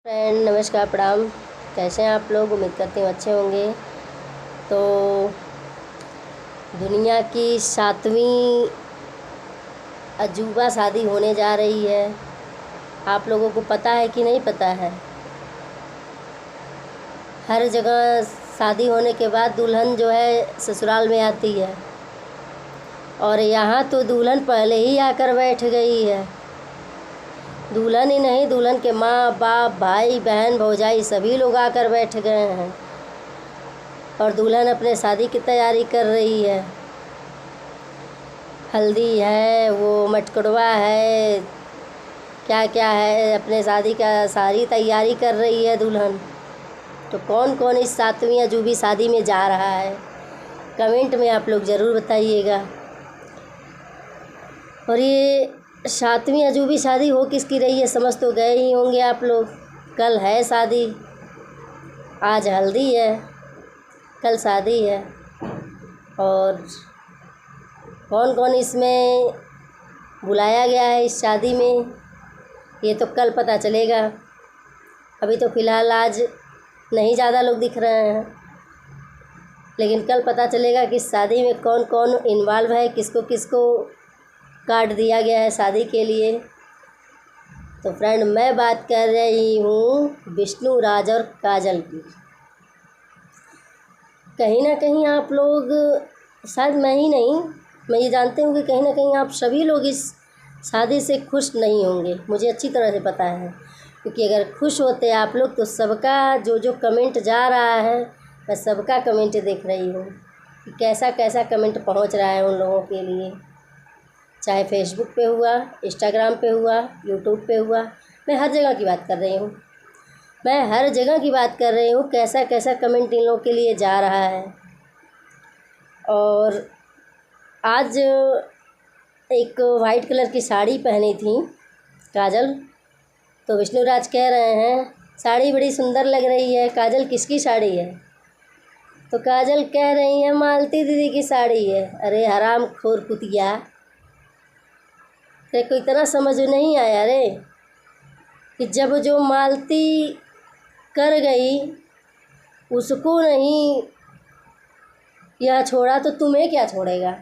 Friend नमस्कार प्रणाम। कैसे हैं आप लोग? उम्मीद करते हैं अच्छे होंगे। तो दुनिया की 7वीं अजूबा शादी होने जा रही है। आप लोगों को पता है कि नहीं पता है? हर जगह शादी होने के बाद दुल्हन जो है ससुराल में आती है, और यहाँ तो दुल्हन पहले ही आकर बैठ गई है। दुल्हन ही नहीं, दुल्हन के माँ बाप भाई बहन भौजाई सभी लोग आकर बैठ गए हैं, और दुल्हन अपने शादी की तैयारी कर रही है। हल्दी है, वो मटकड़वा है, क्या क्या है, अपने शादी का सारी तैयारी कर रही है दुल्हन। तो कौन कौन इस 7वीं अजूबी शादी में जा रहा है, कमेंट में आप लोग ज़रूर बताइएगा। और ये 7वीं अजूबी शादी हो किसकी रही है समझ तो गए ही होंगे आप लोग। कल है शादी, आज हल्दी है, कल शादी है। और कौन कौन इसमें बुलाया गया है इस शादी में, ये तो कल पता चलेगा। अभी तो फ़िलहाल आज नहीं ज़्यादा लोग दिख रहे हैं, लेकिन कल पता चलेगा कि शादी में कौन कौन इन्वॉल्व है, किसको किसको कार्ड दिया गया है शादी के लिए। तो फ्रेंड, मैं बात कर रही हूँ विष्णु राज और काजल की। कहीं ना कहीं आप लोग, शायद मैं ही नहीं, मैं ये जानती हूँ कि कहीं ना कहीं आप सभी लोग इस शादी से खुश नहीं होंगे, मुझे अच्छी तरह से पता है। क्योंकि अगर खुश होते आप लोग तो सबका जो कमेंट जा रहा है, मैं सबका कमेंट देख रही हूँ कि कैसा कैसा कमेंट पहुँच रहा है उन लोगों के लिए। चाहे फेसबुक पे हुआ, इंस्टाग्राम पे हुआ, यूट्यूब पे हुआ, मैं हर जगह की बात कर रही हूँ। मैं हर जगह की बात कर रही हूँ, कैसा कैसा कमेंट इन लोगों के लिए जा रहा है। और आज एक वाइट कलर की साड़ी पहनी थी काजल, तो विष्णुराज कह रहे हैं साड़ी बड़ी सुंदर लग रही है। काजल, किसकी साड़ी है? तो काजल कह रही है मालती दीदी की साड़ी है। अरे हराम खोर कुतिया, तेरे को इतना समझ नहीं आया रे कि जब जो मालती कर गई उसको नहीं यह छोड़ा तो तुम्हें क्या छोड़ेगा।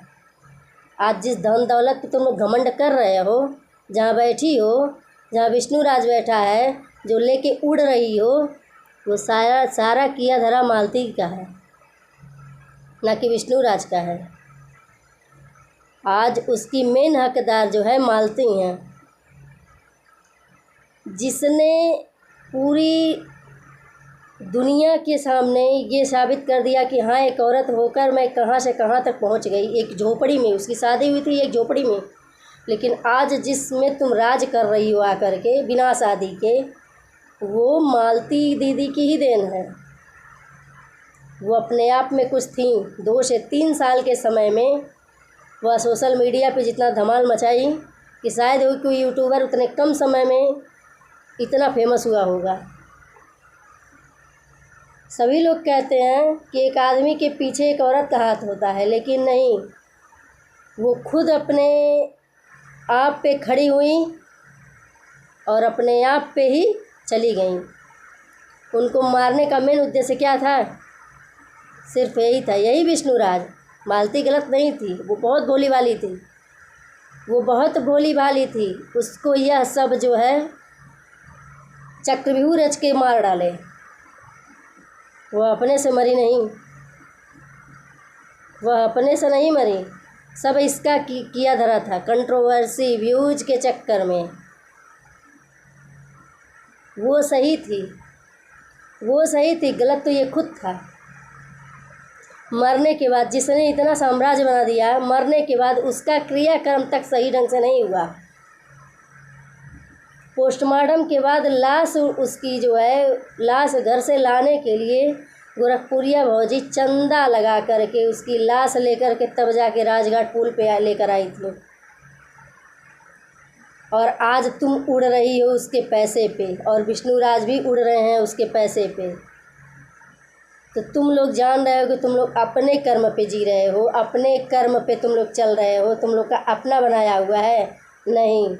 आज जिस धन दौलत पे तुम लोग घमंड कर रहे हो, जहाँ बैठी हो, जहाँ विष्णुराज बैठा है, जो लेके उड़ रही हो, वो सारा सारा किया धरा मालती का है, ना कि विष्णुराज का है। आज उसकी मेन हकदार जो है मालती हैं, जिसने पूरी दुनिया के सामने ये साबित कर दिया कि हाँ, एक औरत होकर मैं कहाँ से कहाँ तक पहुँच गई। एक झोपड़ी में उसकी शादी हुई थी, एक झोपड़ी में, लेकिन आज जिसमें तुम राज कर रही हो आकर के बिना शादी के, वो मालती दीदी की ही देन है। वो अपने आप में कुछ थी। 2 से 3 साल के समय में वह सोशल मीडिया पे जितना धमाल मचाई कि शायद वो कोई यूट्यूबर उतने कम समय में इतना फेमस हुआ होगा। सभी लोग कहते हैं कि एक आदमी के पीछे एक औरत का हाथ होता है, लेकिन नहीं, वो खुद अपने आप पे खड़ी हुई और अपने आप पे ही चली गई। उनको मारने का मेन उद्देश्य क्या था? सिर्फ यही था, यही विष्णुराज। मालती गलत नहीं थी, वो बहुत भोली वाली थी, वो बहुत भोली भाली थी। उसको यह सब जो है चक्रव्यूह रच के मार डाले। वह अपने से मरी नहीं, वह अपने से नहीं मरी, सब इसका किया धरा था। कंट्रोवर्सी व्यूज के चक्कर में वो सही थी, वो सही थी, गलत तो ये खुद था। मरने के बाद जिसने इतना साम्राज्य बना दिया, मरने के बाद उसका क्रियाक्रम तक सही ढंग से नहीं हुआ। पोस्टमार्टम के बाद लाश उसकी जो है, लाश घर से लाने के लिए गोरखपुरिया भौजी चंदा लगा करके उसकी लाश लेकर के तब जाके राजघाट पुल पे लेकर आई थी। और आज तुम उड़ रही हो उसके पैसे पे, और विष्णुराज भी उड़ रहे हैं उसके पैसे पे। तो तुम लोग जान रहे हो कि तुम लोग अपने कर्म पे जी रहे हो, अपने कर्म पे तुम लोग चल रहे हो। तुम लोग का अपना बनाया हुआ है? नहीं,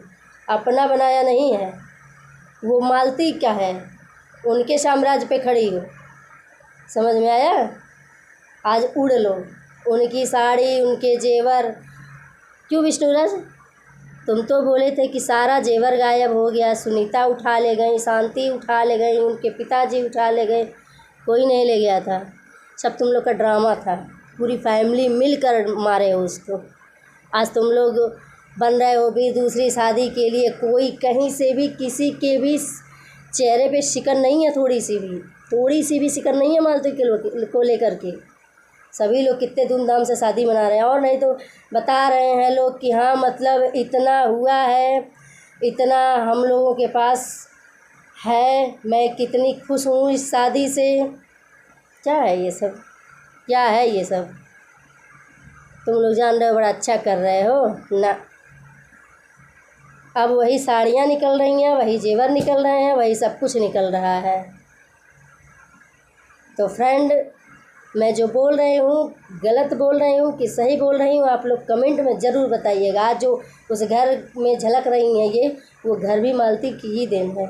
अपना बनाया नहीं है, वो मालती का है। उनके साम्राज्य पे खड़ी हो। समझ में आया? आज उड़ लो, उनकी साड़ी, उनके जेवर। क्यों विष्णुराज, तुम तो बोले थे कि सारा जेवर गायब हो गया, सुनीता उठा ले गई, शांति उठा ले गई, उनके पिताजी उठा ले गए, कोई नहीं ले गया था। सब तुम लोग का ड्रामा था, पूरी फैमिली मिलकर मारे हो उसको। आज तुम लोग बन रहे हो भी दूसरी शादी के लिए। कोई कहीं से भी किसी के भी चेहरे पे शिकन नहीं है, थोड़ी सी भी शिकन नहीं है मालती को लेकर के। सभी लोग कितने धूमधाम से शादी मना रहे हैं, और नहीं तो बता रहे हैं लोग कि हाँ मतलब इतना हुआ है, इतना हम लोगों के पास है, मैं कितनी खुश हूँ इस शादी से। क्या है ये सब, क्या है ये सब? तुम लोग जान रहे हो बड़ा अच्छा कर रहे हो ना। अब वही साड़ियाँ निकल रही हैं, वही जेवर निकल रहे हैं, वही सब कुछ निकल रहा है। तो फ्रेंड, मैं जो बोल रही हूँ गलत बोल रही हूँ कि सही बोल रही हूँ, आप लोग कमेंट में ज़रूर बताइएगा। आज जो उस घर में झलक रही हैं ये, वो घर भी मालती की ही देन है।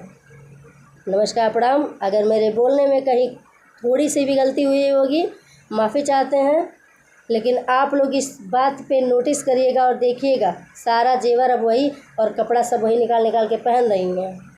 नमस्कार, प्रणाम। अगर मेरे बोलने में कहीं थोड़ी सी भी गलती हुई होगी, माफ़ी चाहते हैं। लेकिन आप लोग इस बात पे नोटिस करिएगा और देखिएगा, सारा जेवर अब वही और कपड़ा सब वही निकाल के पहन रही हैं।